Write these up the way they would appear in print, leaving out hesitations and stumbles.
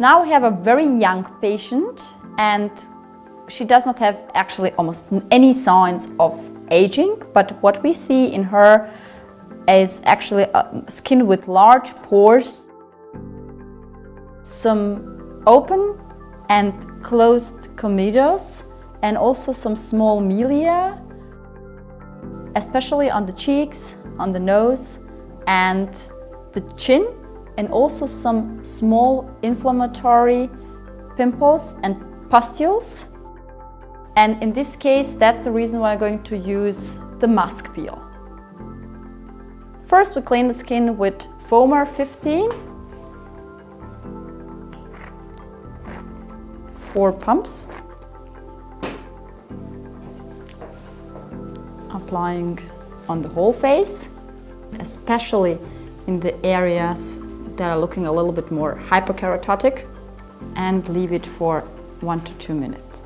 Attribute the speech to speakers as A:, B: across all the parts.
A: Now we have a very young patient and she does not have actually almost any signs of aging, but what we see in her is actually skin with large pores, some open and closed comedos, and also some small milia, especially on the cheeks, on the nose and the chin, and also some small inflammatory pimples and pustules. And in this case, that's the reason why I'm going to use the mask peel. First, we clean the skin with Foamer 15. 4 pumps. Applying on the whole face, especially in the areas that are looking a little bit more hyperkeratotic, and leave it for 1 to 2 minutes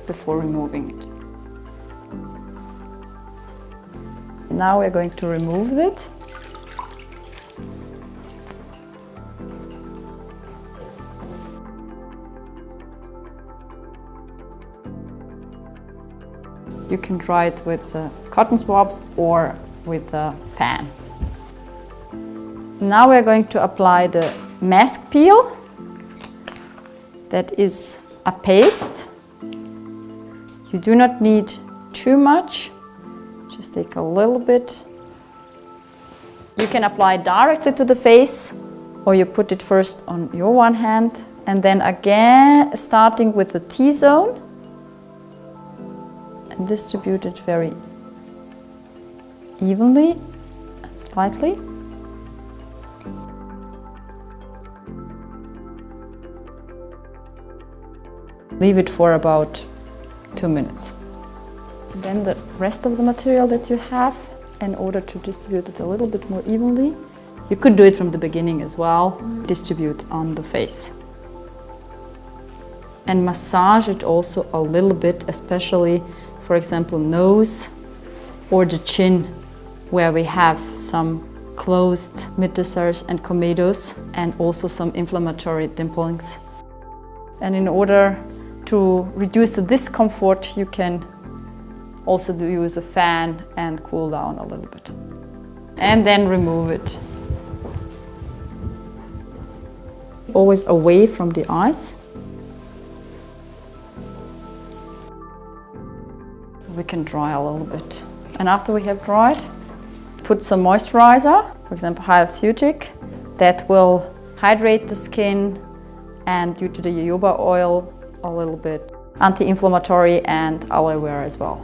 A: before removing it. Now we're going to remove it. You can dry it with cotton swabs or with a fan. Now we're going to apply the mask peel. That is a paste. You do not need too much. Just take a little bit. You can apply directly to the face, or you put it first on your one hand and then again starting with the T-zone and distribute it very evenly and slightly. Leave it for about 2 minutes. Then the rest of the material that you have, in order to distribute it a little bit more evenly, you could do it from the beginning as well, distribute on the face. And massage it also a little bit, especially, for example, nose or the chin, where we have some closed mid-tears and comedos and also some inflammatory dimplings. And in order to reduce the discomfort, you can also use a fan and cool down a little bit. And then remove it. Always away from the eyes. We can dry a little bit. And after we have dried, put some moisturizer, for example hyaluronic, that will hydrate the skin, and due to the jojoba oil, a little bit anti-inflammatory and aloe vera as well.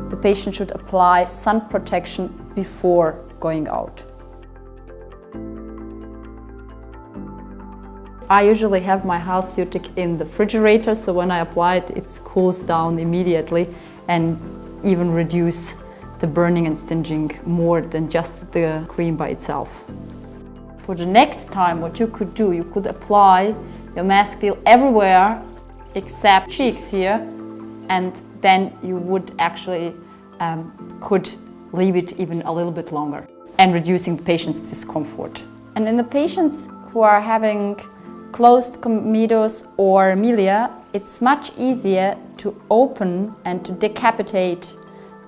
A: The patient should apply sun protection before going out. I usually have my hyaluronic in the refrigerator, so when I apply it, it cools down immediately and even reduce the burning and stinging more than just the cream by itself. For the next time, what you could do, you could apply your mask peel everywhere except cheeks here, and then you would actually could leave it even a little bit longer and reducing the patient's discomfort. And in the patients who are having closed comedos or milia, it's much easier to open and to decapitate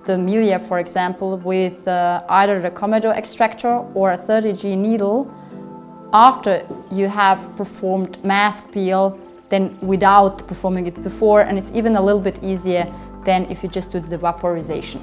A: the milia, for example, with either the comedo extractor or a 30G needle after you have performed mask peel than without performing it before, and it's even a little bit easier than if you just do the vaporization.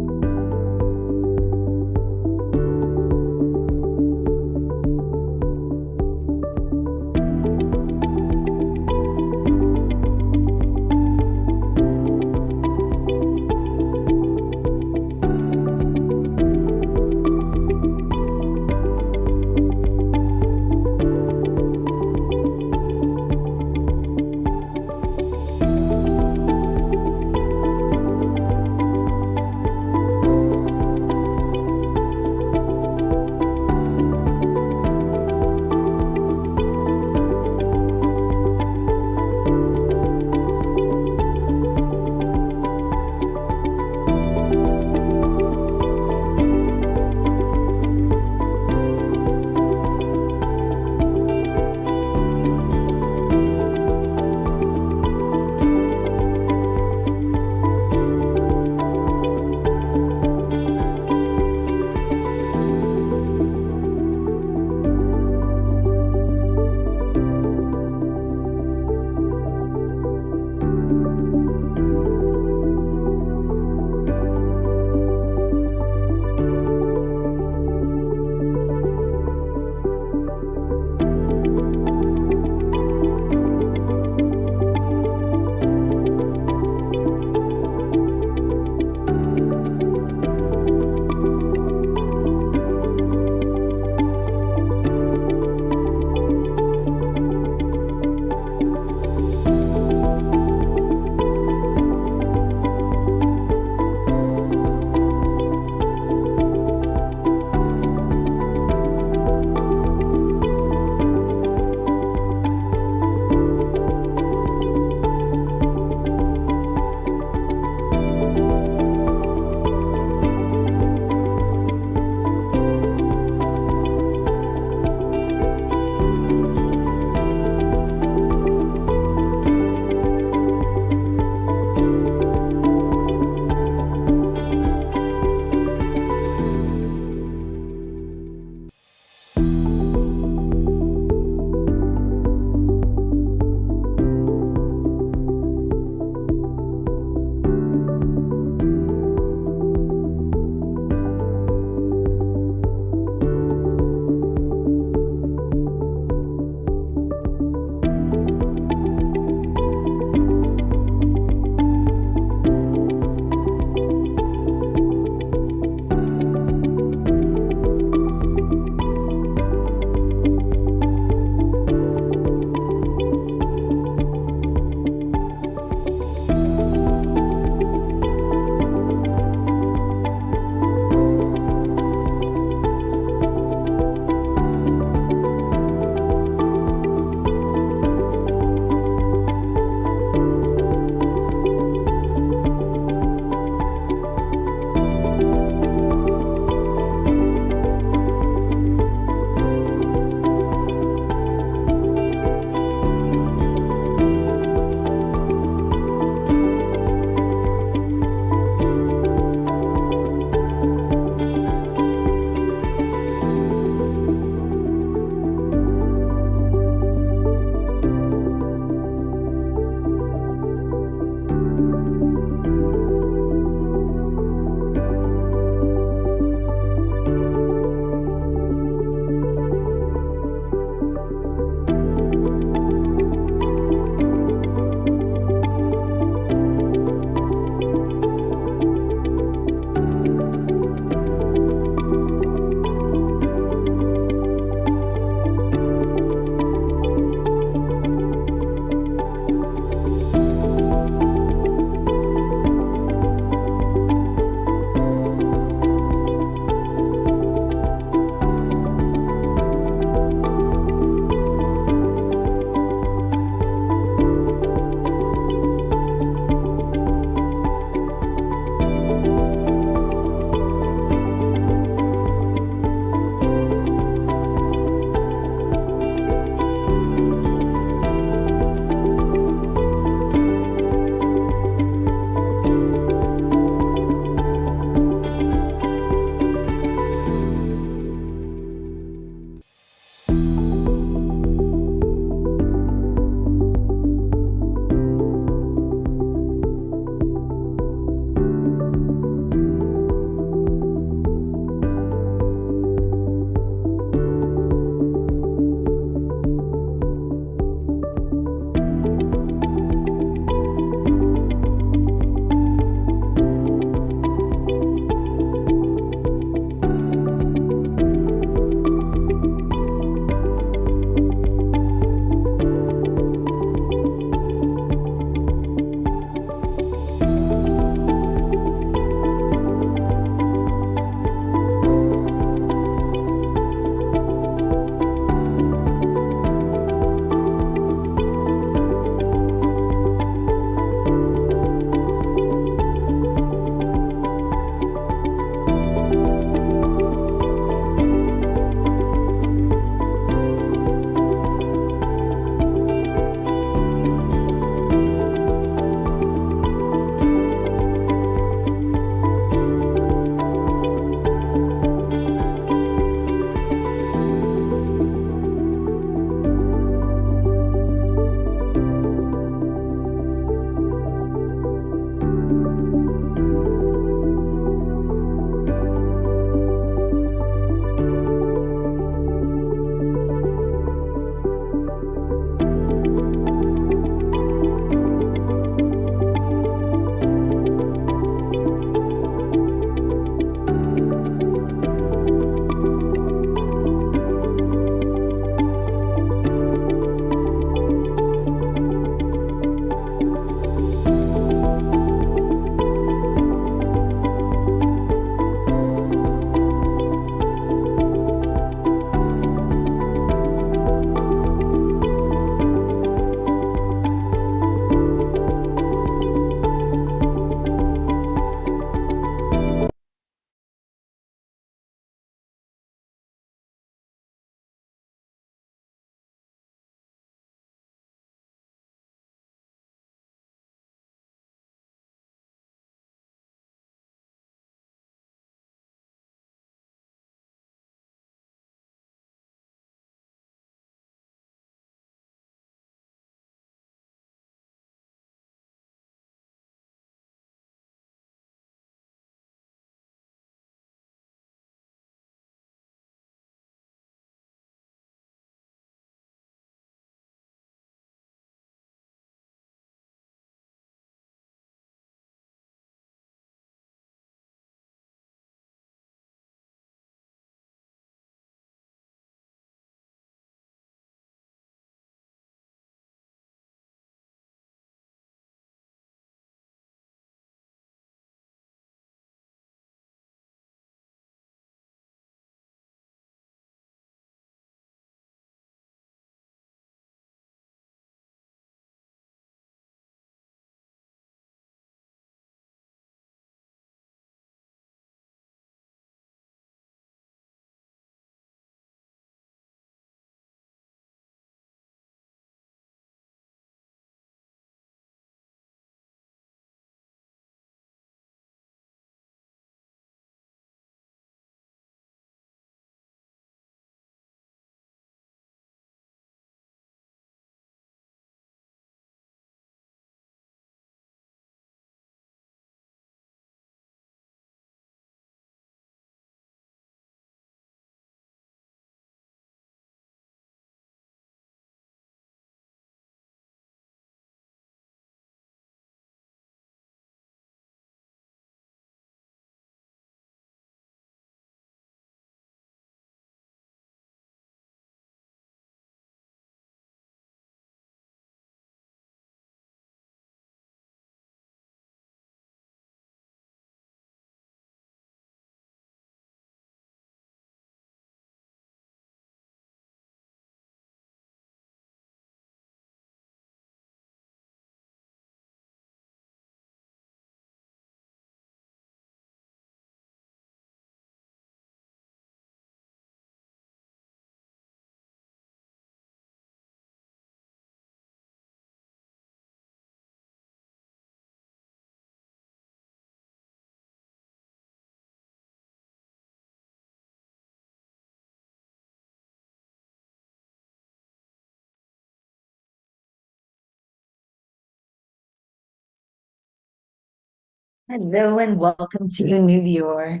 B: Hello and welcome to New York.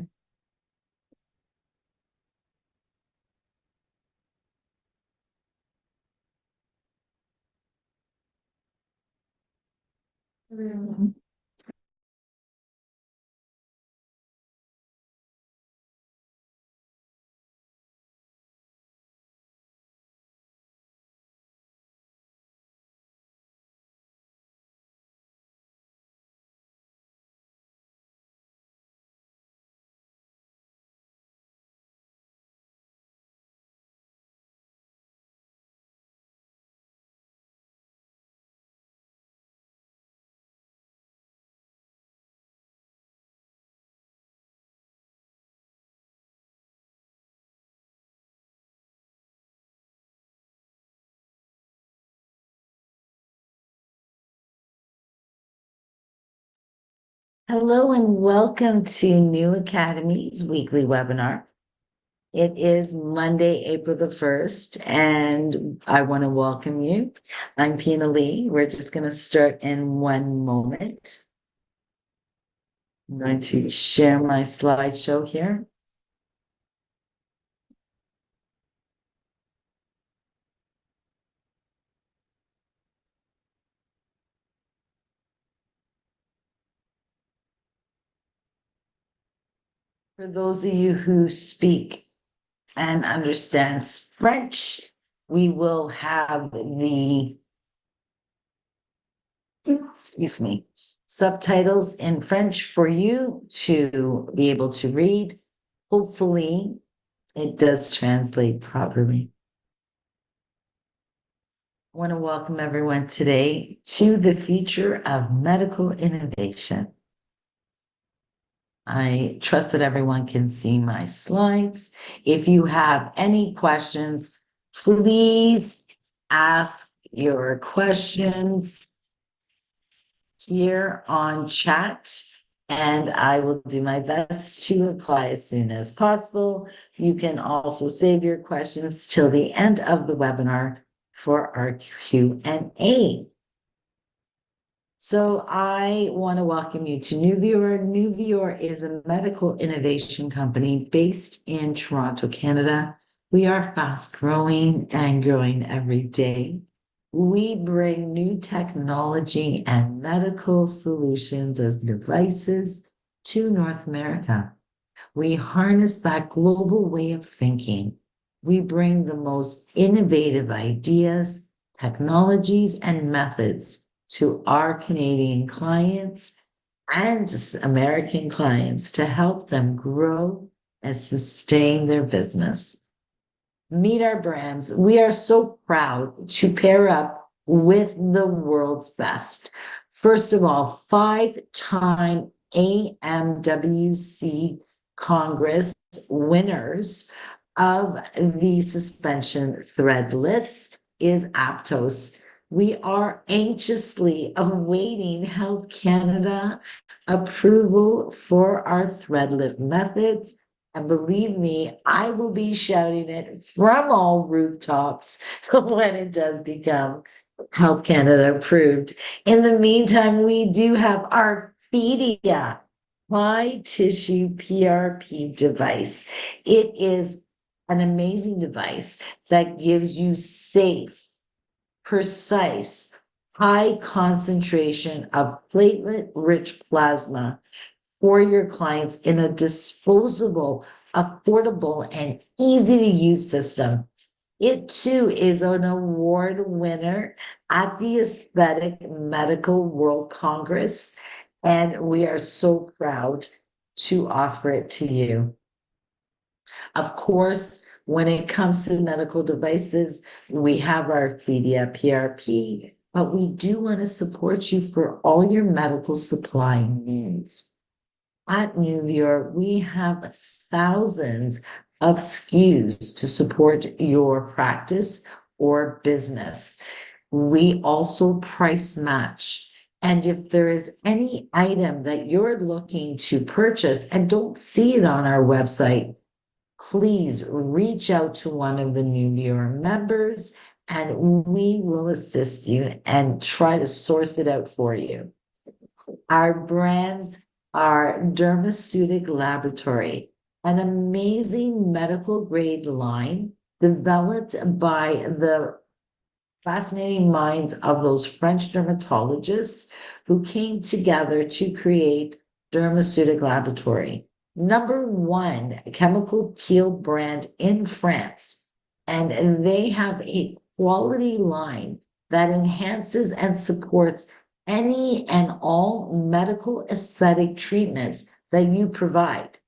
B: Hello and welcome to New Academy's weekly webinar. It is Monday, April the 1st, and I want to welcome you. I'm Pina Lee. We're just going to start in one moment. I'm going to share my slideshow here. For those of you who speak and understand French, we will have the excuse me, subtitles in French for you to be able to read. Hopefully, it does translate properly. I want to welcome everyone today to the future of medical innovation. I trust that everyone can see my slides. If you have any questions, please ask your questions here on chat, and I will do my best to reply as soon as possible. You can also save your questions till the end of the webinar for our Q&A. So I want to welcome you to Nuvior. Nuvior is a medical innovation company based in Toronto, Canada. We are fast growing and growing every day. We bring new technology and medical solutions as devices to North America. We harness that global way of thinking. We bring the most innovative ideas, technologies, and methods to our Canadian clients and American clients to help them grow and sustain their business. Meet our brands. We are so proud to pair up with the world's best. First of all, 5-time AMWC Congress winners of the suspension thread lifts is Aptos. We are anxiously awaiting Health Canada approval for our thread lift methods. And believe me, I will be shouting it from all rooftops when it does become Health Canada approved. In the meantime, we do have our Fedia high tissue PRP device. It is an amazing device that gives you safe, precise, high concentration of platelet rich plasma for your clients in a disposable, affordable, and easy to use system. It too is an award winner at the Aesthetic Medical World Congress, and we are so proud to offer it to you. Of course, when it comes to medical devices, we have our Fedia PRP, but we do want to support you for all your medical supply needs. At Nuvior, we have thousands of SKUs to support your practice or business. We also price match. And if there is any item that you're looking to purchase and don't see it on our website, please reach out to one of the Nuvior members and we will assist you and try to source it out for you. Our brands our dermaceutic laboratory, an amazing medical grade line developed by the fascinating minds of those French dermatologists who came together to create Dermaceutic Laboratory. Number one chemical peel brand in France. And they have a quality line that enhances and supports any and all medical aesthetic treatments that you provide.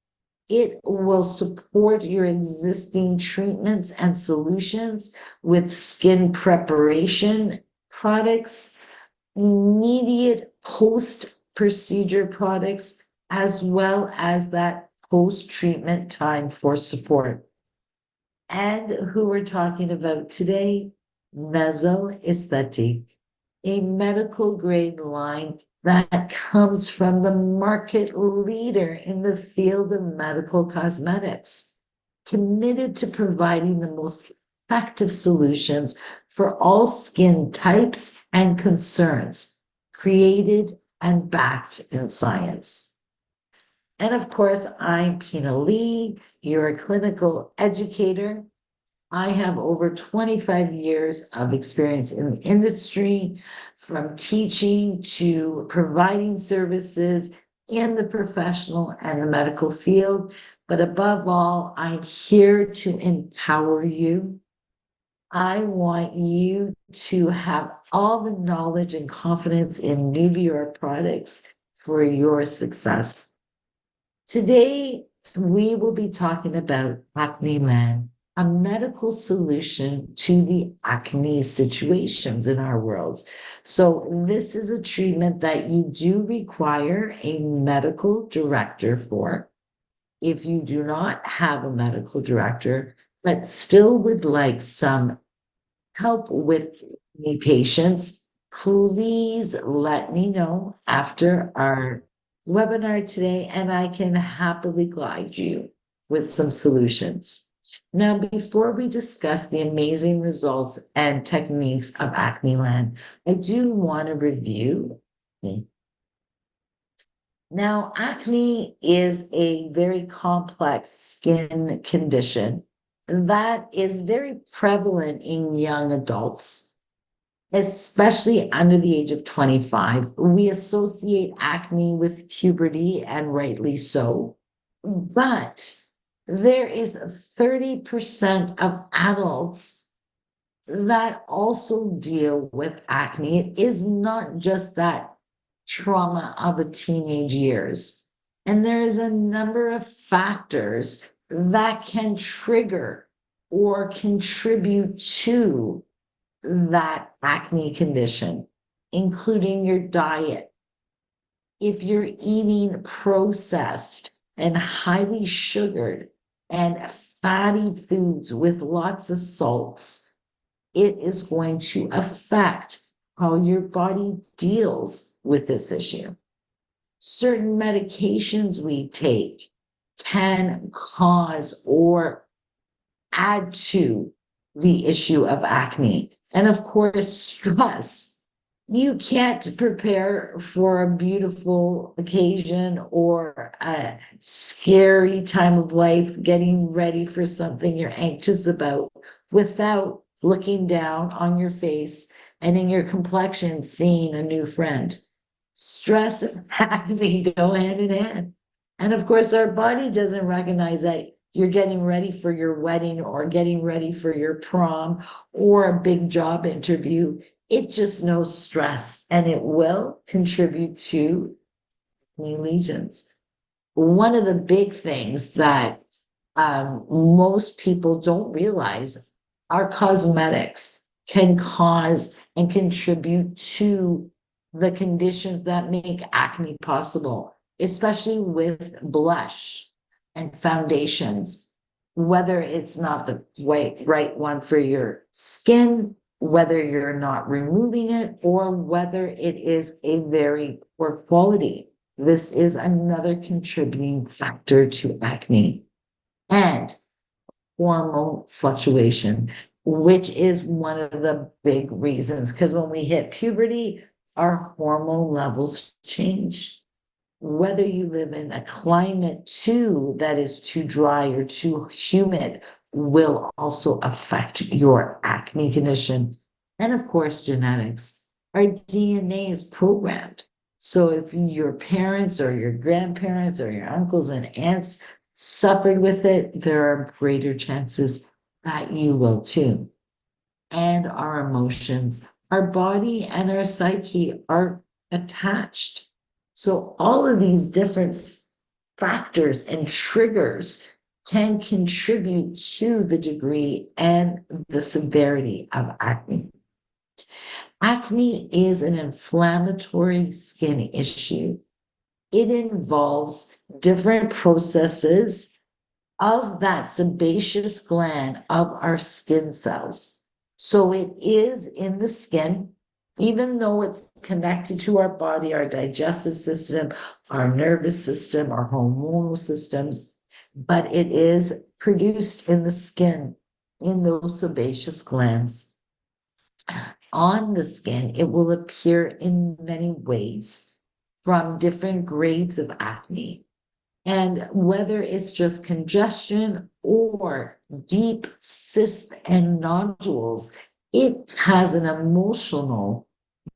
B: It will support your existing treatments and solutions with skin preparation products, immediate post-procedure products, as well as that post-treatment time for support. And who we're talking about today, Mesoaesthetic, a medical grade line that comes from the market leader in the field of medical cosmetics, committed to providing the most effective solutions for all skin types and concerns, created and backed in science. And of course, I'm Pina Lee, your clinical educator. I have over 25 years of experience in the industry, from teaching to providing services in the professional and the medical field. But above all, I'm here to empower you. I want you to have all the knowledge and confidence in Nubior products for your success. Today, we will be talking about acnelan, a medical solution to the acne situations in our world. So this is a treatment that you do require a medical director for. If you do not have a medical director, but still would like some help with the patients, please let me know after our webinar today, and I can happily guide you with some solutions. Now, before we discuss the amazing results and techniques of acnelan, I do want to review. Now, acne is a very complex skin condition that is very prevalent in young adults, especially under the age of 25. We associate acne with puberty, and rightly so. But there is 30% of adults that also deal with acne. It is not just that trauma of the teenage years. And there is a number of factors that can trigger or contribute to that acne condition, including your diet. If you're eating processed and highly sugared and fatty foods with lots of salts, it is going to affect how your body deals with this issue. Certain medications we take can cause or add to the issue of acne. And of course, stress. You can't prepare for a beautiful occasion or a scary time of life, getting ready for something you're anxious about without looking down on your face and in your complexion, seeing a new friend. Stress and acne go hand in hand. And of course, our body doesn't recognize that you're getting ready for your wedding or getting ready for your prom or a big job interview. It just knows stress, and it will contribute to acne lesions. One of the big things that most people don't realize, our cosmetics can cause and contribute to the conditions that make acne possible, especially with blush and foundations, whether it's not the right one for your skin, whether you're not removing it, or whether it is a very poor quality. This is another contributing factor to acne. And hormone fluctuation, which is one of the big reasons, because when we hit puberty, our hormone levels change. whether you live in a climate too that is too dry or too humid, will also affect your acne condition. And of course, genetics. Our DNA is programmed. So if your parents or your grandparents or your uncles and aunts suffered with it, there are greater chances that you will too. And our emotions, our body and our psyche are attached. So all of these different factors and triggers can contribute to the degree and the severity of acne. Acne is an inflammatory skin issue. It involves different processes of that sebaceous gland of our skin cells. So it is in the skin, even though it's connected to our body, our digestive system, our nervous system, our hormonal systems, but it is produced in the skin, in those sebaceous glands. On the skin, it will appear in many ways from different grades of acne. And whether it's just congestion or deep cysts and nodules, it has an emotional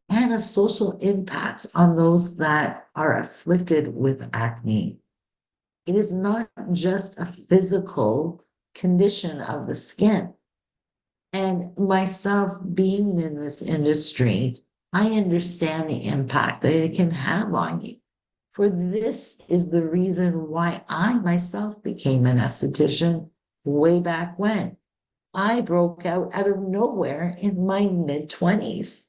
B: and a social impact on those that are afflicted with acne. It is not just a physical condition of the skin. And myself being in this industry, I understand the impact that it can have on you. For this is the reason why I myself became an esthetician way back when. I broke out of nowhere in my mid 20s.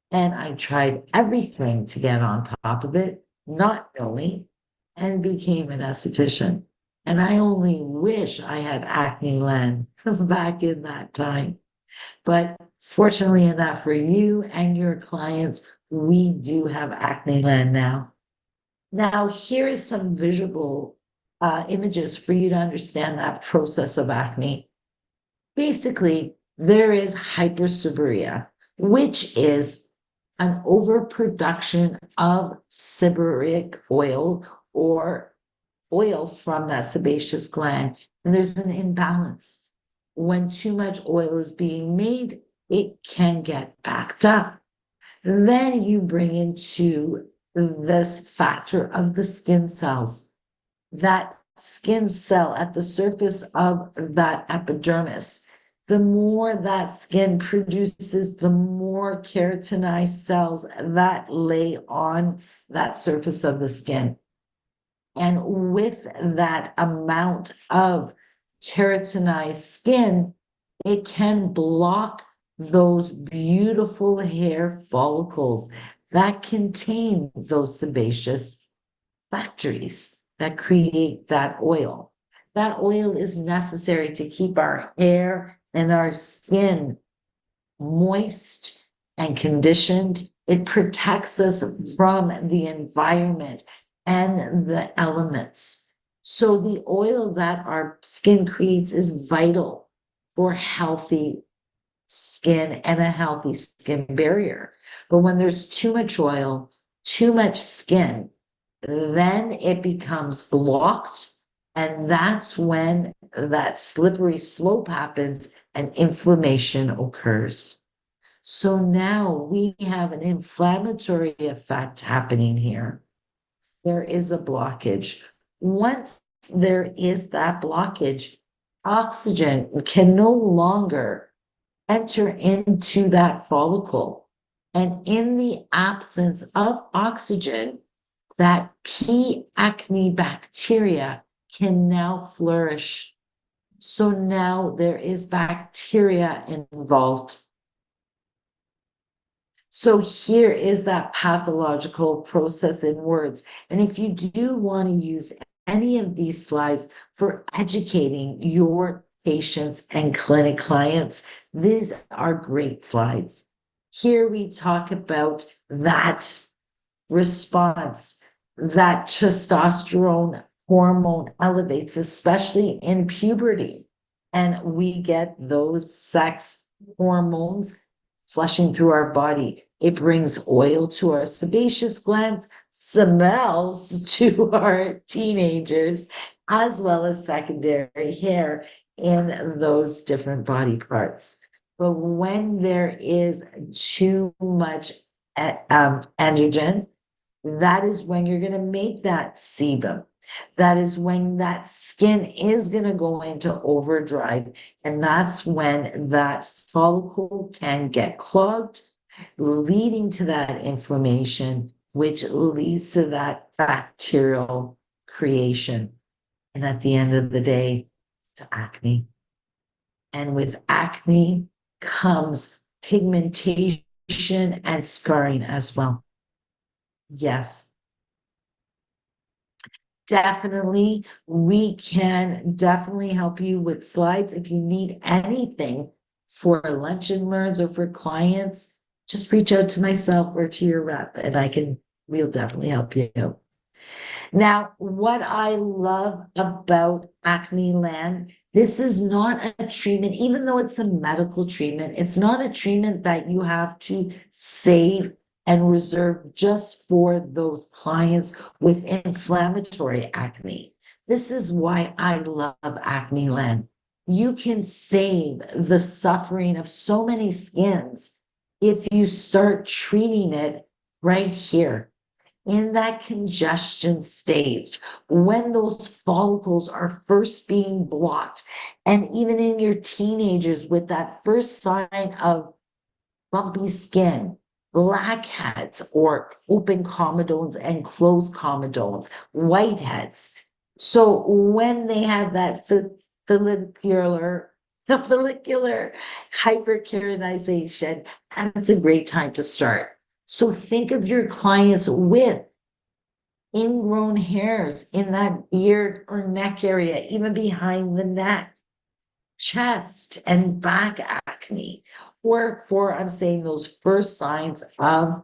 B: And I tried everything to get on top of it, not knowing, and became an esthetician. And I only wish I had acnelan back in that time. But fortunately enough for you and your clients, we do have acnelan now. Now, here is some visual images for you to understand that process of acne. Basically, there is hyperseborrhea, which is an overproduction of seborrheic oil or oil from that sebaceous gland. And there's an imbalance. When too much oil is being made, it can get backed up. Then you bring into this factor of the skin cells. That skin cell at the surface of that epidermis, the more that skin produces, the more keratinized cells that lay on that surface of the skin. And with that amount of keratinized skin, it can block those beautiful hair follicles that contain those sebaceous factories that create that oil. That oil is necessary to keep our hair and our skin moist and conditioned. It protects us from the environment and the elements. So the oil that our skin creates is vital for healthy skin and a healthy skin barrier. But when there's too much oil, too much skin, then it becomes blocked. And that's when that slippery slope happens and inflammation occurs. So now we have an inflammatory effect happening here. There is a blockage. Once there is that blockage, oxygen can no longer enter into that follicle. And in the absence of oxygen, that P. acne bacteria can now flourish. So now there is bacteria involved. So here is that pathological process in words. And if you do want to use any of these slides for educating your patients and clinic clients, these are great slides. Here we talk about that response, that testosterone hormone elevates, especially in puberty. And we get those sex hormones flushing through our body. It brings oil to our sebaceous glands, smells to our teenagers, as well as secondary hair in those different body parts. But when there is too much androgen, that is when you're going to make that sebum. That is when that skin is going to go into overdrive. And that's when that follicle can get clogged, leading to that inflammation, which leads to that bacterial creation. And at the end of the day, it's acne. And with acne comes pigmentation and scarring as well. Yes, definitely. We can definitely help you with slides. If you need anything for lunch and learns or for clients, just reach out to myself or to your rep and we'll definitely help you. Now, what I love about acnelan, this is not a treatment, even though it's a medical treatment, it's not a treatment that you have to save and reserve just for those clients with inflammatory acne. This is why I love acnelan. You can save the suffering of so many skins if you start treating it right here in that congestion stage, when those follicles are first being blocked, and even in your teenagers with that first sign of bumpy skin, blackheads or open comedones and closed comedones, whiteheads. So when they have that follicular hyperkeratinization, that's a great time to start. So think of your clients with ingrown hairs in that beard or neck area, even behind the neck, chest and back acne, or for, I'm saying, those first signs of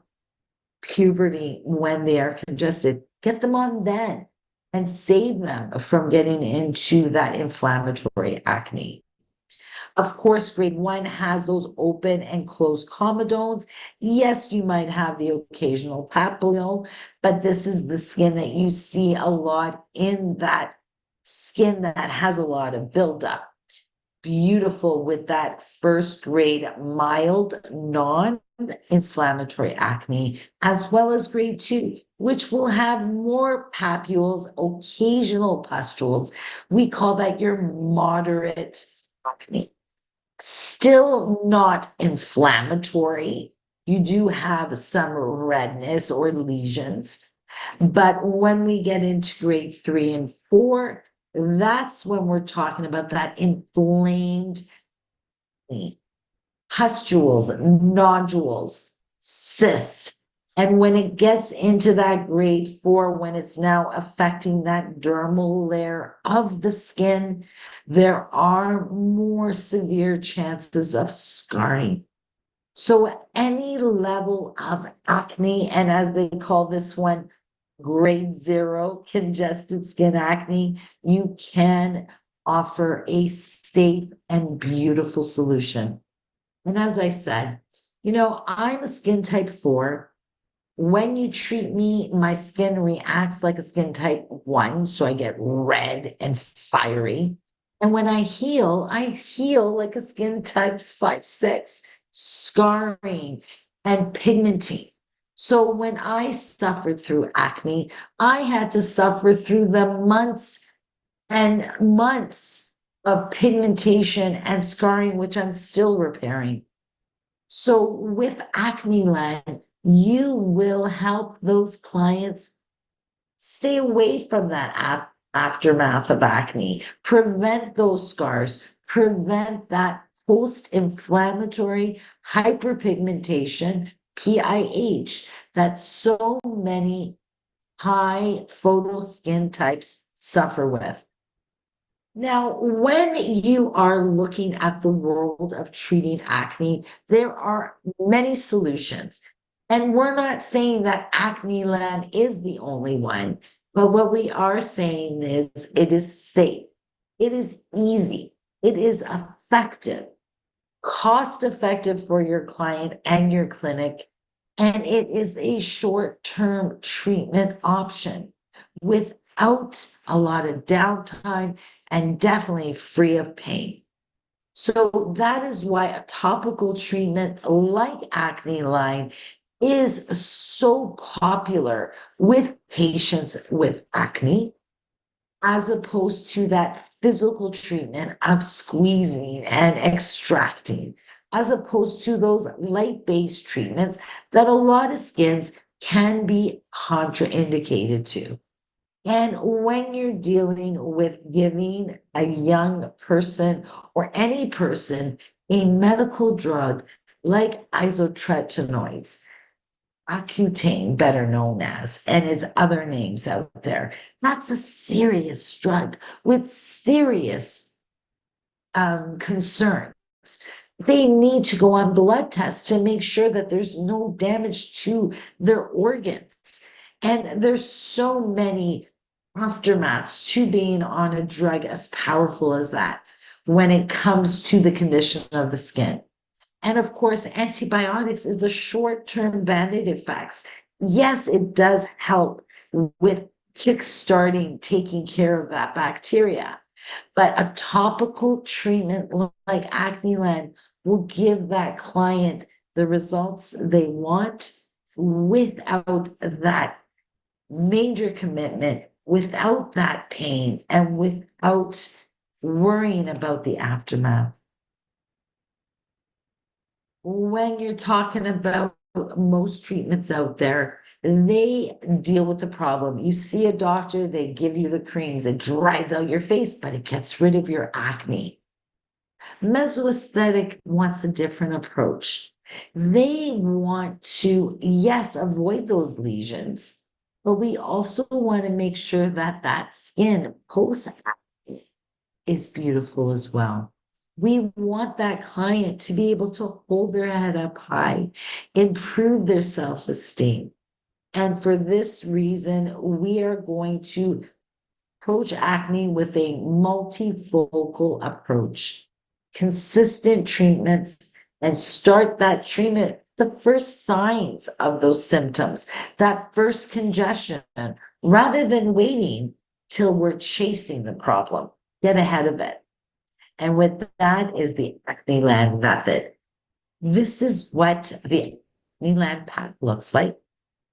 B: puberty when they are congested. Get them on then and save them from getting into that inflammatory acne. Of course, grade 1 has those open and closed comedones. Yes, you might have the occasional papule, but this is the skin that you see a lot in that skin that has a lot of buildup. Beautiful with that first grade mild non-inflammatory acne, as well as grade 2, which will have more papules, occasional pustules. We call that your moderate acne. Still not inflammatory. You do have some redness or lesions. But when we get into grade 3 and 4, that's when we're talking about that inflamed pustules, nodules, cysts. And when it gets into that grade 4, when it's now affecting that dermal layer of the skin, there are more severe chances of scarring. So any level of acne, and as they call this one, grade 0 congested skin acne, you can offer a safe and beautiful solution. And as I said, I'm a skin type 4. When you treat me, my skin reacts like a skin type 1, so I get red and fiery. And when I heal like a skin type 5, 6, scarring and pigmenting. So when I suffered through acne, I had to suffer through the months and months of pigmentation and scarring, which I'm still repairing. So with acnelan, you will help those clients stay away from that aftermath of acne, prevent those scars, prevent that post-inflammatory hyperpigmentation, PIH, that so many high photo skin types suffer with. Now, when you are looking at the world of treating acne, there are many solutions. And we're not saying that acnelan is the only one, but what we are saying is it is safe, it is easy, it is effective, cost effective for your client and your clinic, And it is a short-term treatment option without a lot of downtime and definitely free of pain. So that is why a topical treatment like acnelan is so popular with patients with acne, as opposed to that physical treatment of squeezing and extracting, as opposed to those light-based treatments that a lot of skins can be contraindicated to. And when you're dealing with giving a young person or any person a medical drug like isotretinoids, Accutane, better known as, and its other names out there, that's a serious drug with serious concerns. They need to go on blood tests to make sure that there's no damage to their organs. And there's so many aftermaths to being on a drug as powerful as that when it comes to the condition of the skin. And of course, antibiotics is a short-term band-aid effects. Yes, it does help with kickstarting, taking care of that bacteria. But a topical treatment like acnelan will give that client the results they want without that major commitment, without that pain, and without worrying about the aftermath. When you're talking about most treatments out there, they deal with the problem. You see a doctor, they give you the creams, it dries out your face, but it gets rid of your acne. Mesoaesthetic wants a different approach. They want to, yes, avoid those lesions, but we also want to make sure that that skin post acne is beautiful as well. We want that client to be able to hold their head up high, improve their self-esteem. And for this reason, we are going to approach acne with a multifocal approach, consistent treatments, and start that treatment, the first signs of those symptoms, that first congestion, rather than waiting till we're chasing the problem. Get ahead of it. And with that is the acnelan method. This is what the acnelan pack looks like.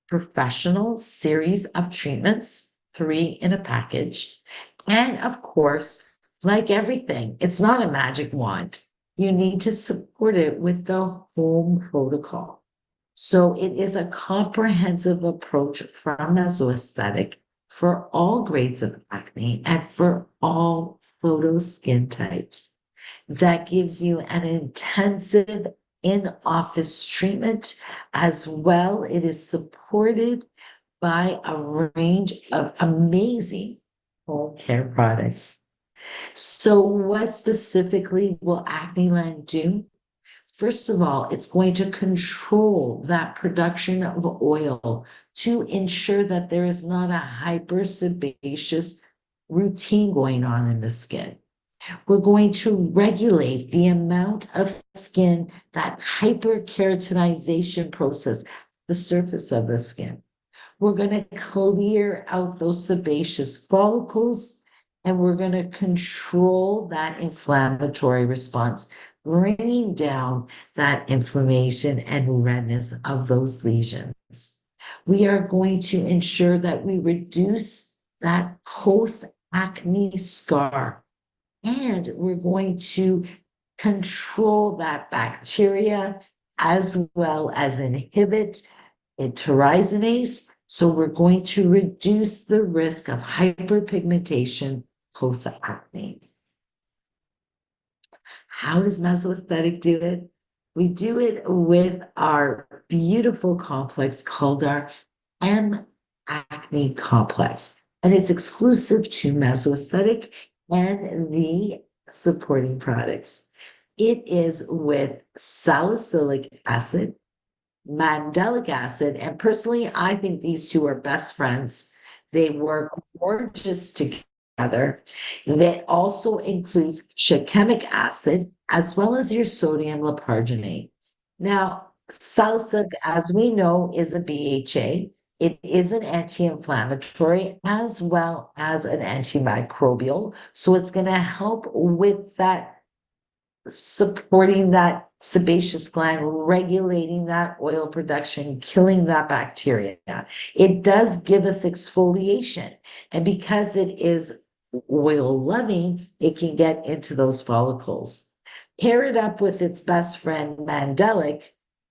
B: Professional series of treatments, 3 in a package. And of course, like everything, it's not a magic wand. You need to support it with the home protocol. So it is a comprehensive approach from mesoaesthetic for all grades of acne and for all photo skin types. That gives you an intensive in-office treatment as well. It is supported by a range of amazing home care products. So what specifically will acnelan do? First of all, it's going to control that production of oil to ensure that there is not a hypersebaceous routine going on in the skin. We're going to regulate the amount of skin, that hyperkeratinization process, the surface of the skin. We're going to clear out those sebaceous follicles, and we're going to control that inflammatory response, bringing down that inflammation and redness of those lesions. We are going to ensure that we reduce that post-acne scar, and we're going to control that bacteria as well as inhibit tyrosinase. So we're going to reduce the risk of hyperpigmentation post-acne. How does mesoaesthetic do it? We do it with our beautiful complex called our M acne complex, and it's exclusive to mesoaesthetic and the supporting products. It is with salicylic acid, mandelic acid, and personally, I think these two are best friends. They work gorgeous together. That also includes shikemic acid as well as your sodium lipargenate. Now, Salsa, as we know, is a BHA. It is an anti-inflammatory as well as an antimicrobial. So it's going to help with that, supporting that sebaceous gland, regulating that oil production, killing that bacteria. It does give us exfoliation. And because it is oil loving, it can get into those follicles. Pair it up with its best friend, mandelic.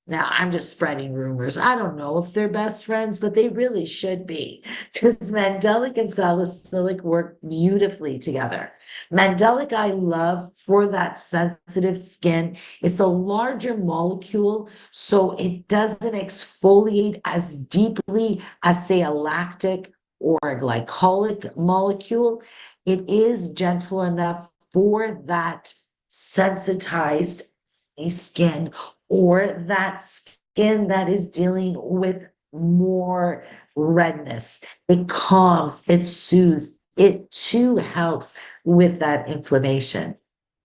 B: Now, I'm just spreading rumors. I don't know if they're best friends, but they really should be, because mandelic and salicylic work beautifully together. Mandelic, I love for that sensitive skin. It's a larger molecule, so it doesn't exfoliate as deeply as, say, a lactic or a glycolic molecule. It is gentle enough for that sensitized skin, or that skin that is dealing with more redness. It calms, it soothes, it too helps with that inflammation.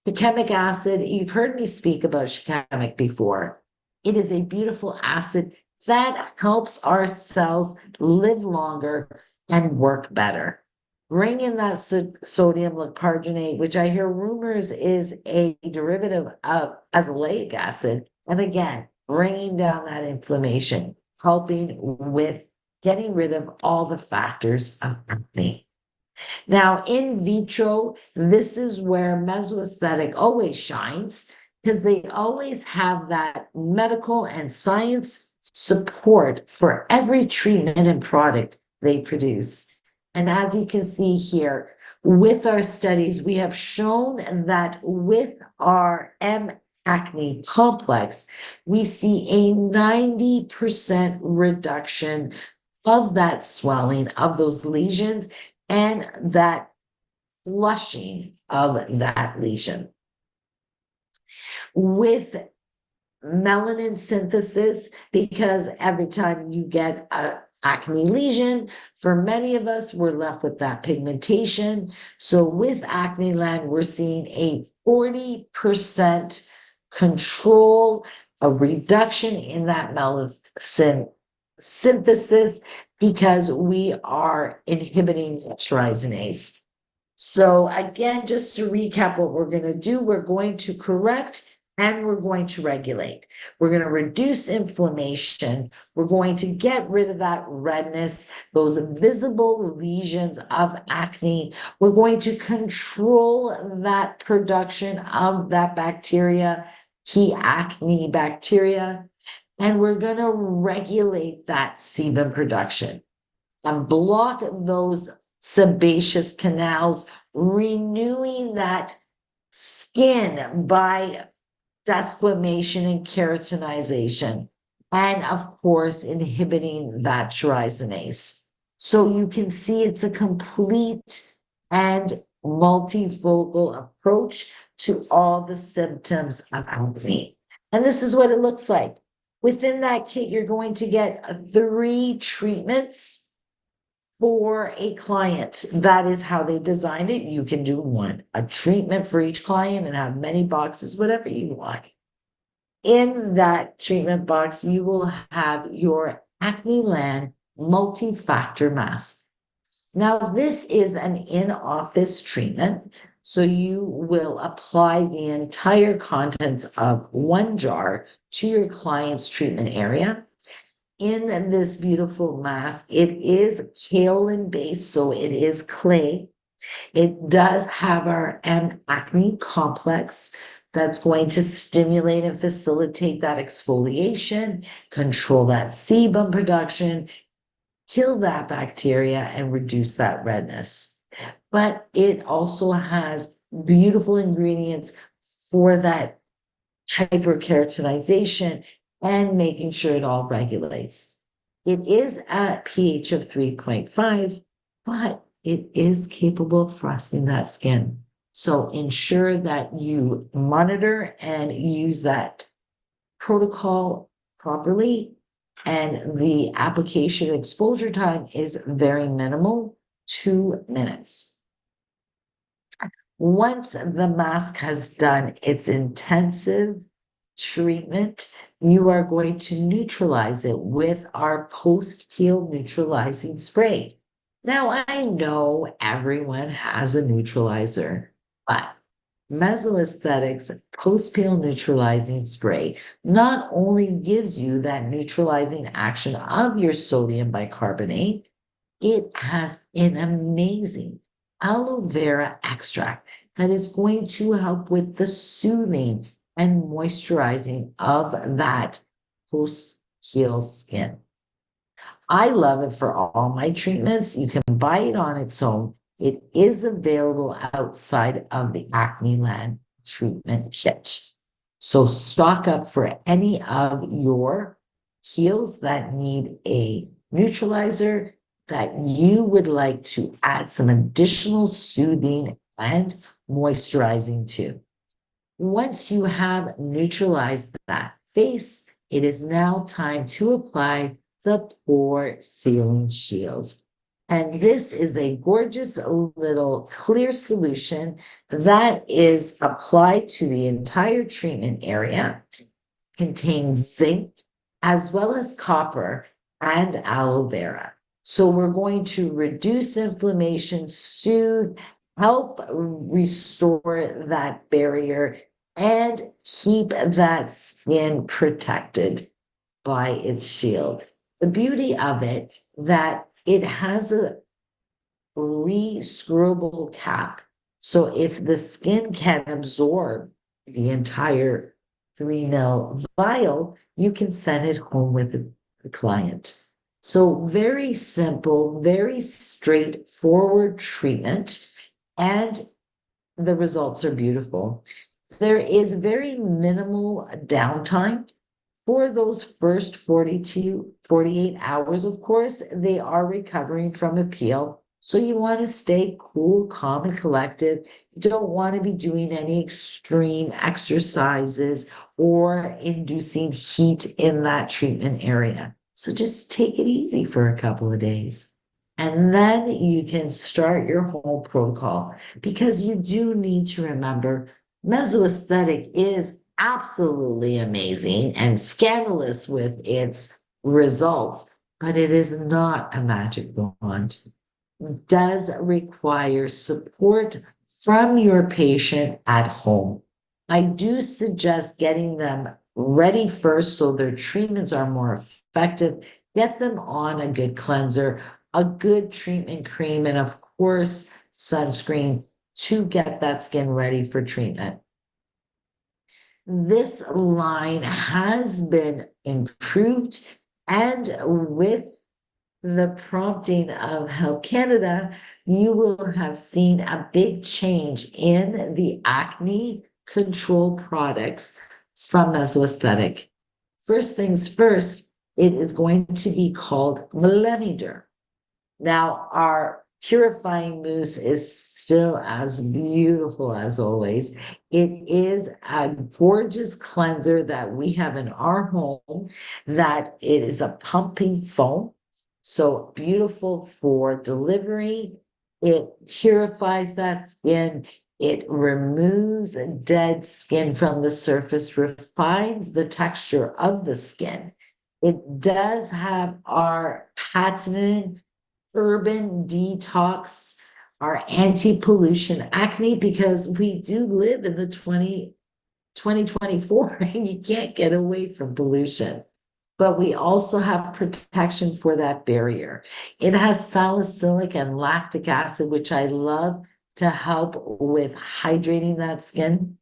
B: Shikimic acid, you've heard me speak about shikimic before. It is a beautiful acid that helps our cells live longer and work better. Bring in that sodium licargenate, which I hear rumors is a derivative of azelaic acid. And again, bringing down that inflammation, helping with getting rid of all the factors of acne. Now, in vitro, this is where mesoaesthetic always shines, because they always have that medical and science support for every treatment and product they produce. And as you can see here, with our studies, we have shown that with our M acne complex, we see a 90% reduction of that swelling of those lesions and that flushing of that lesion. With melanin synthesis, because every time you get a acne lesion, for many of us, we're left with that pigmentation. So with acnelan, we're seeing a 40% control, a reduction in that melanin synthesis, because we are inhibiting trisinase. So again, just to recap what we're going to do, we're going to correct and we're going to regulate. We're going to reduce inflammation. We're going to get rid of that redness, those visible lesions of acne. We're going to control that production of that bacteria, key acne bacteria, and we're going to regulate that sebum production and block those sebaceous canals, renewing that skin by desquamation and keratinization, and of course, inhibiting that trisinase. So you can see it's a complete and multifocal approach to all the symptoms of acne. And this is what it looks like. Within that kit, you're going to get 3 treatments for a client. That is how they've designed it. You can do a treatment for each client and have many boxes, whatever you want. In that treatment box, you will have your acnelan multi-factor mask. Now, this is an in-office treatment. So you will apply the entire contents of 1 jar to your client's treatment area. In this beautiful mask, it is kaolin based, so it is clay. It does have our M acne complex that's going to stimulate and facilitate that exfoliation, control that sebum production, kill that bacteria, and reduce that redness. But it also has beautiful ingredients for that hyperkeratinization and making sure it all regulates. It is at pH of 3.5, but it is capable of frosting that skin. So ensure that you monitor and use that protocol properly. And the application exposure time is very minimal, 2 minutes. Once the mask has done its intensive treatment, you are going to neutralize it with our post-peel neutralizing spray. Now, I know everyone has a neutralizer, but Mesoaesthetics post-peel neutralizing spray not only gives you that neutralizing action of your sodium bicarbonate, it has an amazing aloe vera extract that is going to help with the soothing and moisturizing of that post-peel skin. I love it for all my treatments. You can buy it on its own. It is available outside of the acnelan treatment kit. So stock up for any of your heels that need a neutralizer that you would like to add some additional soothing and moisturizing to. Once you have neutralized that face, it is now time to apply the pore sealing shields. And this is a gorgeous little clear solution that is applied to the entire treatment area, contains zinc as well as copper and aloe vera. So we're going to reduce inflammation, soothe, help restore that barrier, and keep that skin protected by its shield. The beauty of it that it has a re-screwable cap. So if the skin can absorb the entire 3 ml vial, you can send it home with the client. So very simple, very straightforward treatment, and the results are beautiful. There is very minimal downtime for those first 42, 48 hours. Of course, they are recovering from a peel. So you want to stay cool, calm, and collective. You don't want to be doing any extreme exercises or inducing heat in that treatment area. So just take it easy for a couple of days. And then you can start your whole protocol, because you do need to remember mesoaesthetic is absolutely amazing and scandalous with its results, but it is not a magic wand. It does require support from your patient at home. I do suggest getting them ready first so their treatments are more effective. Get them on a good cleanser, a good treatment cream, and of course, sunscreen to get that skin ready for treatment. This line has been improved, and with the prompting of Health Canada, you will have seen a big change in the acne control products from Mesoaesthetic. First things first, it is going to be called Millenniderm. Now, our purifying mousse is still as beautiful as always. It is a gorgeous cleanser that we have in our home, that it is a pumping foam. So beautiful for delivery. It purifies that skin. It removes dead skin from the surface, refines the texture of the skin. It does have our patented urban detox, our anti-pollution acne, because we do live in the 2024 and you can't get away from pollution. But we also have protection for that barrier. It has salicylic and lactic acid, which I love to help with hydrating that skin,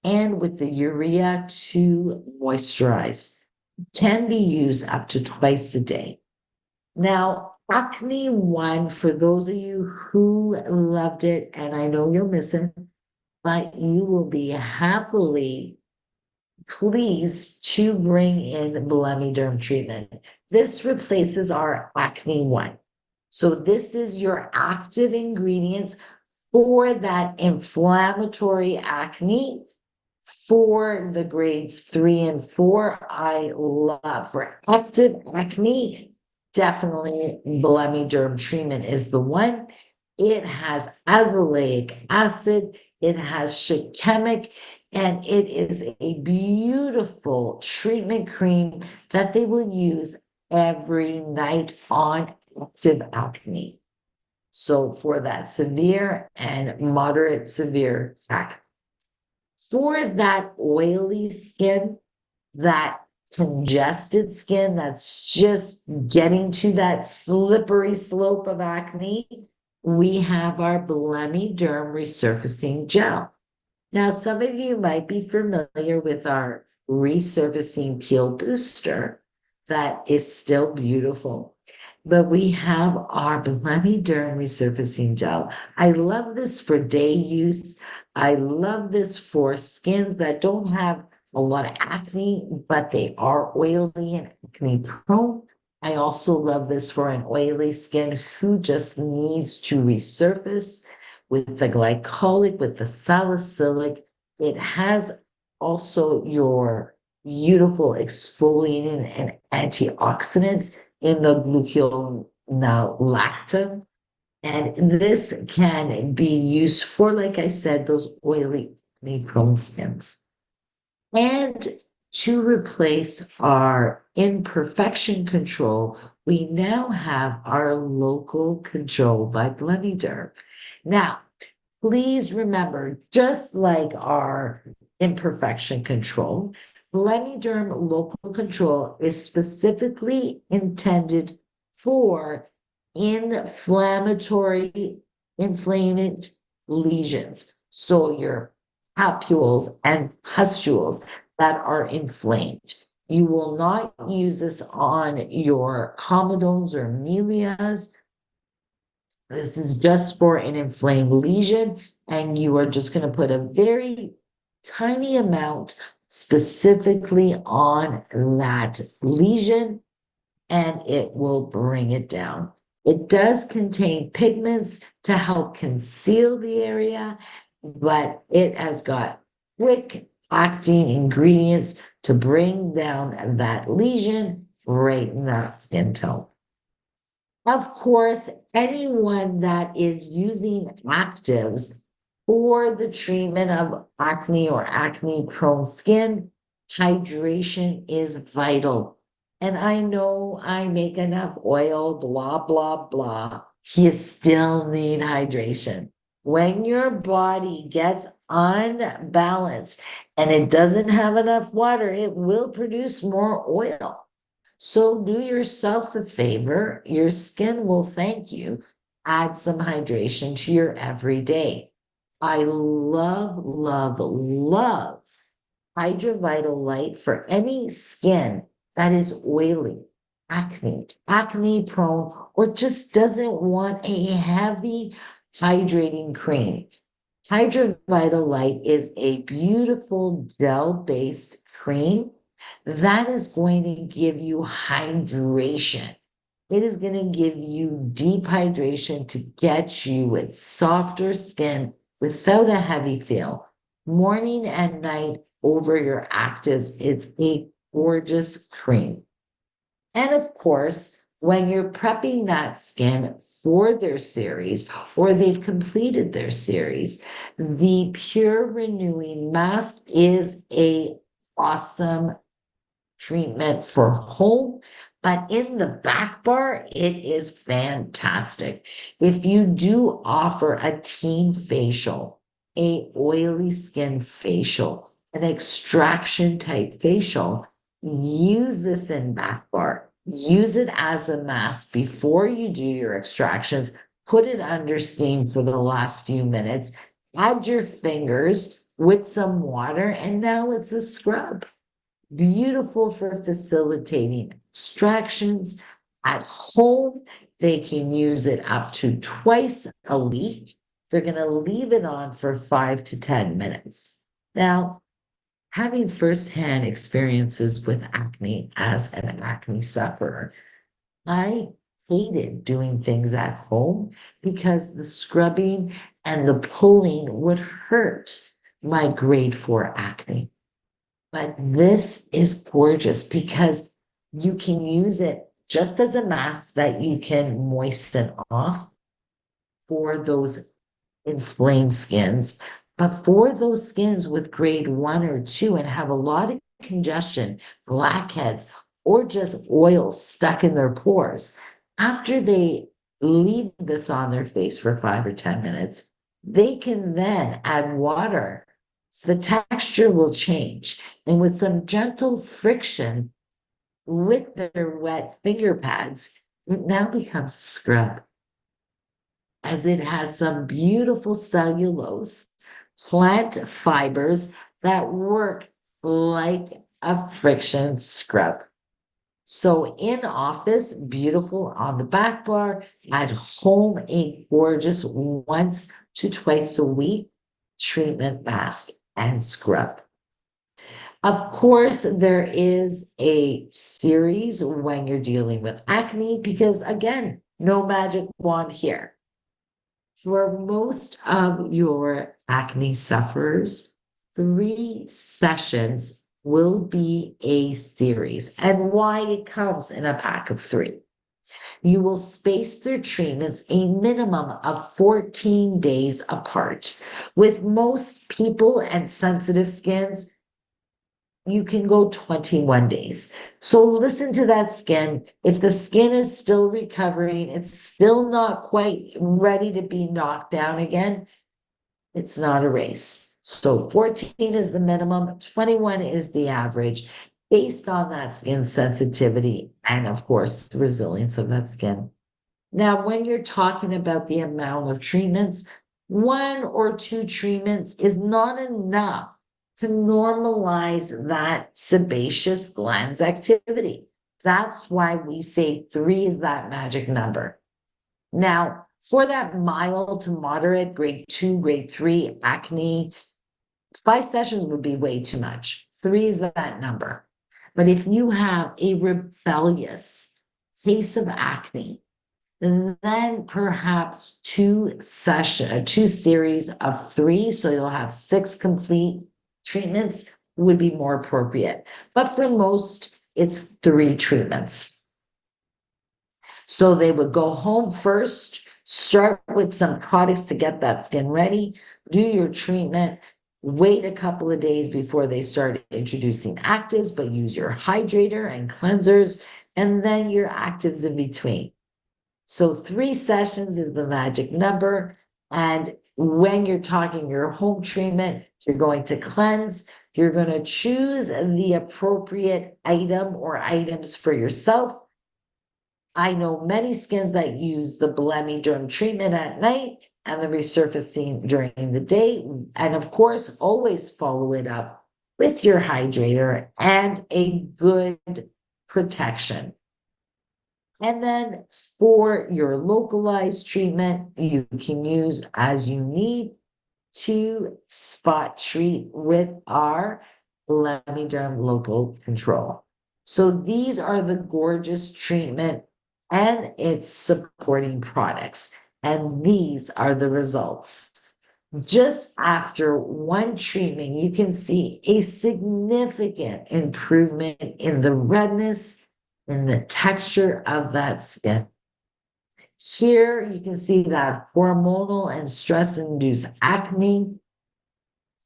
B: and with the urea to moisturize. Can be used up to twice a day. Now, Acne One, for those of you who loved it, and I know you'll miss it, but you will be happily pleased to bring in Belemiderm treatment. This replaces our Acne One. So this is your active ingredients for that inflammatory acne, for the grades 3 and 4. I love for active acne. Definitely Belemiderm treatment is the one. It has azelaic acid. It has shikemic. And it is a beautiful treatment cream that they will use every night on active acne. So for that severe and moderate severe acne. For that oily skin, that congested skin that's just getting to that slippery slope of acne, we have our Blemi Derm Resurfacing Gel. Now, some of you might be familiar with our resurfacing peel booster that is still beautiful. But we have our Blemi Derm Resurfacing Gel. I love this for day use. I love this for skins that don't have a lot of acne, but they are oily and acne prone. I also love this for an oily skin who just needs to resurface with the glycolic, with the salicylic. It has also your beautiful exfoliating and antioxidants in the gluconolactone. And this can be used for, like I said, those oily, prone skins. And to replace our imperfection control, we now have our local control by Blemiderm. Now, please remember, just like our imperfection control, Blemiderm local control is specifically intended for inflamed lesions. So your papules and pustules that are inflamed. You will not use this on your comedones or melias. This is just for an inflamed lesion, and you are just going to put a very tiny amount specifically on that lesion, and it will bring it down. It does contain pigments to help conceal the area, but it has got quick acting ingredients to bring down that lesion right in that skin tone. Of course, anyone that is using actives for the treatment of acne or acne prone skin, hydration is vital. And I know I make enough oil, blah, blah, blah. You still need hydration. When your body gets unbalanced and it doesn't have enough water, it will produce more oil. So do yourself a favor, your skin will thank you. Add some hydration to your everyday. I love, love, love Hydrovital Light for any skin that is oily, acne prone, or just doesn't want a heavy hydrating cream. Hydrovital Light is a beautiful gel-based cream that is going to give you hydration. It is going to give you deep hydration to get you with softer skin without a heavy feel. Morning and night over your actives, it's a gorgeous cream. And of course, when you're prepping that skin for their series or they've completed their series, the Pure Renewing Mask is a awesome treatment for home, but in the back bar, it is fantastic. If you do offer a teen facial, a oily skin facial, an extraction type facial, use this in back bar. Use it as a mask before you do your extractions. Put it under steam for the last few minutes. Add your fingers with some water, and now it's a scrub. Beautiful for facilitating extractions at home. They can use it up to twice a week. They're going to leave it on for 5 to 10 minutes. Now, having firsthand experiences with acne as an acne sufferer, I hated doing things at home because the scrubbing and the pulling would hurt my grade 4 acne. But this is gorgeous because you can use it just as a mask that you can moisten off for those inflamed skins. But for those skins with grade 1 or 2 and have a lot of congestion, blackheads, or just oil stuck in their pores, after they leave this on their face for 5 or 10 minutes, they can then add water. The texture will change. And with some gentle friction with their wet finger pads, it now becomes a scrub, as it has some beautiful cellulose, plant fibers that work like a friction scrub. So in office, beautiful on the back bar, at home, a gorgeous once to twice a week treatment mask and scrub. Of course, there is a series when you're dealing with acne, because again, no magic wand here. For most of your acne sufferers, 3 sessions will be a series, and why it comes in a pack of 3. You will space their treatments a minimum of 14 days apart. With most people and sensitive skins, you can go 21 days. So listen to that skin. If the skin is still recovering, it's still not quite ready to be knocked down again, it's not a race. So 14 is the minimum, 21 is the average, based on that skin sensitivity and, of course, the resilience of that skin. Now, when you're talking about the amount of treatments, 1 or 2 treatments is not enough to normalize that sebaceous glands activity. That's why we say 3 is that magic number. Now, for that mild to moderate, grade 2, grade 3 acne, 5 sessions would be way too much. 3 is that number. But if you have a rebellious case of acne, then perhaps 2 series of 3, so you'll have 6 complete treatments, would be more appropriate. But for most, it's 3 treatments. So they would go home first, start with some products to get that skin ready, do your treatment, wait a couple of days before they start introducing actives, but use your hydrator and cleansers, and then your actives in between. So 3 sessions is the magic number. And when you're talking your home treatment, you're going to cleanse, you're going to choose the appropriate item or items for yourself. I know many skins that use the Derm treatment at night and the resurfacing during the day. And of course, always follow it up with your hydrator and a good protection. And then for your localized treatment, you can use as you need to spot treat with our Derm local control. So these are the gorgeous treatment and its supporting products. And these are the results. Just after 1 treatment, you can see a significant improvement in the redness and the texture of that skin. Here you can see that hormonal and stress-induced acne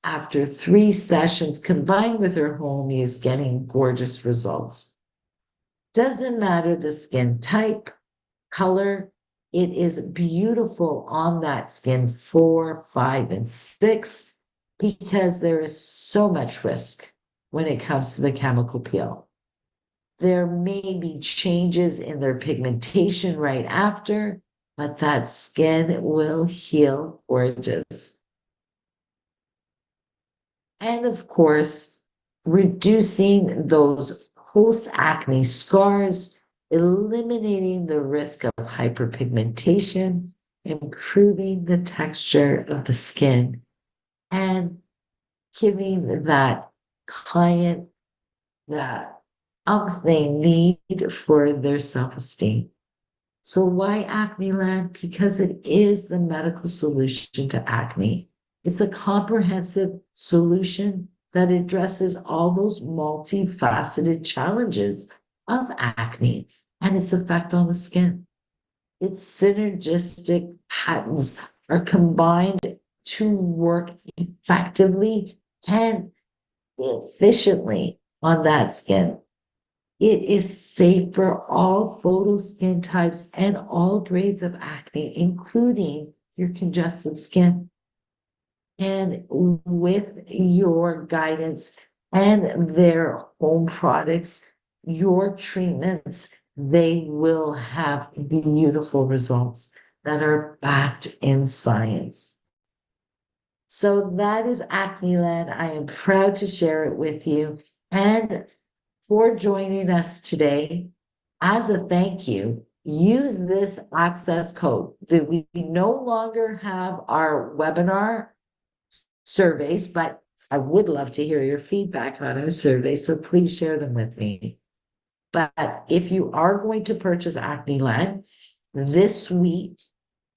B: after 3 sessions combined with her home use, getting gorgeous results. Doesn't matter the skin type, color, it is beautiful on that skin 4, 5, and 6, because there is so much risk when it comes to the chemical peel. There may be changes in their pigmentation right after, but that skin will heal gorgeous. And of course, reducing those post-acne scars, eliminating the risk of hyperpigmentation, improving the texture of the skin, and giving that client that they need for their self-esteem. So why acnelan? Because it is the medical solution to acne. It's a comprehensive solution that addresses all those multifaceted challenges of acne and its effect on the skin. Its synergistic patterns are combined to work effectively and efficiently on that skin. It is safe for all photo skin types and all grades of acne, including your congested skin. And with your guidance and their home products, your treatments, they will have beautiful results that are backed in science. So that is acnelan. I am proud to share it with you. And for joining us today, as a thank you, use this access code that we no longer have our webinar surveys, but I would love to hear your feedback on our surveys, so please share them with me. But if you are going to purchase acnelan this week,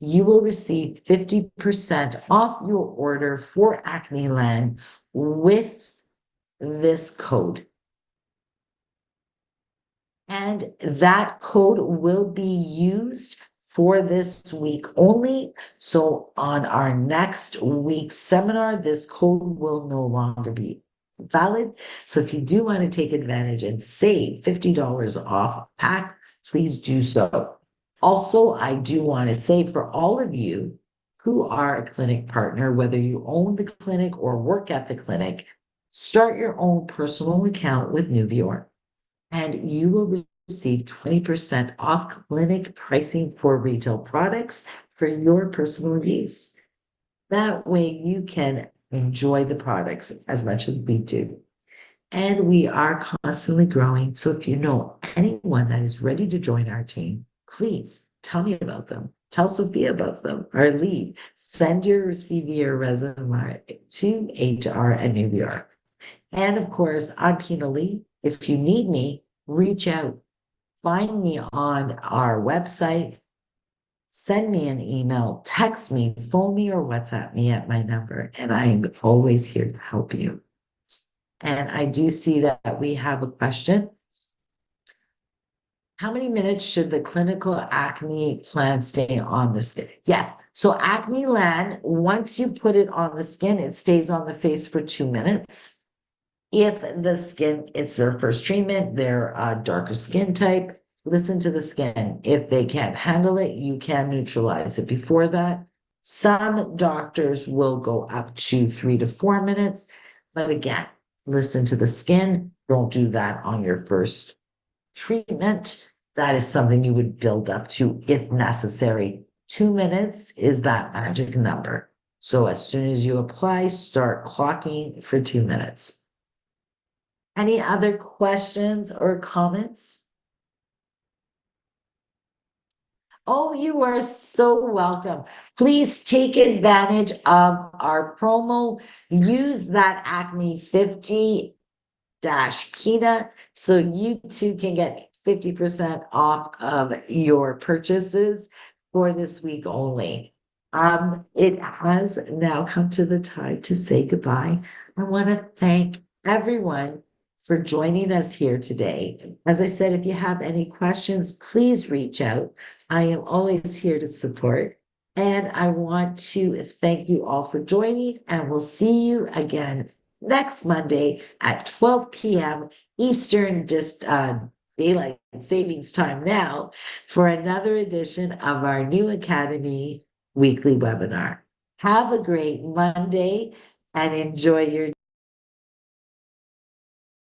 B: you will receive 50% off your order for acnelan with this code. And that code will be used for this week only. So on our next week's seminar, this code will no longer be valid. So if you do want to take advantage and save $50 off a pack, please do so. Also, I do want to say for all of you who are a clinic partner, whether you own the clinic or work at the clinic, start your own personal account with Nuvior, and you will receive 20% off clinic pricing for retail products for your personal use. That way you can enjoy the products as much as we do. And we are constantly growing. So if you know anyone that is ready to join our team, please tell me about them. Tell Sophia about them, our lead. Send your CV or resume to HR@Nuvior. And of course, I'm Pina Lee. If you need me, reach out. Find me on our website. Send me an email, text me, phone me, or WhatsApp me at my number, and I am always here to help you. And I do see that we have a question. How many minutes should the clinical acne plan stay on the skin? Yes. So acnelan, once you put it on the skin, it stays on the face for 2 minutes. If the skin, it's their first treatment, they're a darker skin type, listen to the skin. If they can't handle it, you can neutralize it before that. Some doctors will go up to 3 to 4 minutes, but again, listen to the skin. Don't do that on your first treatment. That is something you would build up to if necessary. 2 minutes is that magic number. So as soon as you apply, start clocking for 2 minutes. Any other questions or comments? Oh, you are so welcome. Please take advantage of our promo. Use that Acne 50 PINA so you too can get 50% off of your purchases for this week only. It has now come to the time to say goodbye. I want to thank everyone for joining us here today. As I said, if you have any questions, please reach out. I am always here to support. And I want to thank you all for joining, and we'll see you again next Monday at 12 p.m. Eastern Daylight Savings Time now for another edition of our new Academy weekly webinar. Have a great Monday and enjoy your